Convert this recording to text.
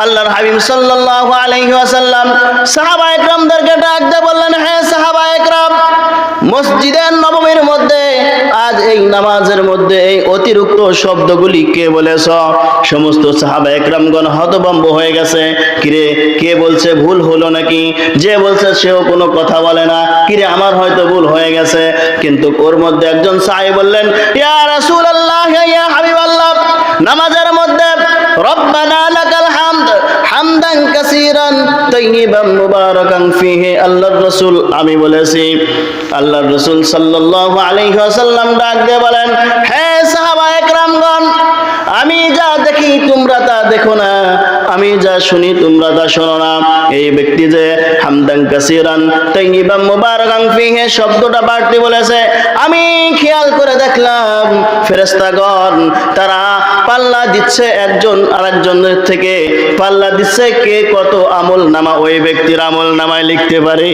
আল্লাহর হাবিব সাল্লাল্লাহু আলাইহি ওয়াসাল্লাম সাহাবায়ে কেরামদেরকে ডাক দিয়ে বললেন, হে সাহাবায়ে কেরাম, মসজিদে নববীর মধ্যে আজ এই নামাজের মধ্যে এই অতিরিক্ত শব্দগুলি কে বলেছ? সমস্ত সাহাবায়ে কেরামগণ হতভম্ব হয়ে গেছে। কিরে, কে বলছে? ভুল হলো নাকি? যে বলছে সেও কোনো কথা বলে না। কিরে, আমার হয়তো ভুল হয়ে গেছে। কিন্তু ওর মধ্যে একজন সাহাবী বললেন, ইয়া রাসূলুল্লাহ, ইয়া হাবিবাল্লাহ, নামাজের মধ্যে রব্বানা লাকাল হামদ হামদান কাসীরান তাইয়িবান মুবারাকান ফীহি, আল্লাহর রাসূল আমি বলেছি। আল্লাহর রাসূল সাল্লাল্লাহু আলাইহি ওয়াসাল্লাম ডাক দিয়ে বলেন, হে সাহাবায়ে কেরামগণ, আমি যা দেখি তোমরা তা দেখো না, আমি যা শুনি তোমরা তা শোনো না। এই ব্যক্তি যে হামদান কাসীরান তাইয়িবান মুবারাকান ফীহি শব্দটা বাড়তি বলেছে, আমি খেয়াল করে দেখলাম ফেরেশতাগণ তারা পাল্লা দিচ্ছে একজন আরেকজনের থেকে, পাল্লা দিচ্ছে কে কত আমল নামা ওই ব্যক্তির আমল নামায় লিখতে পারে।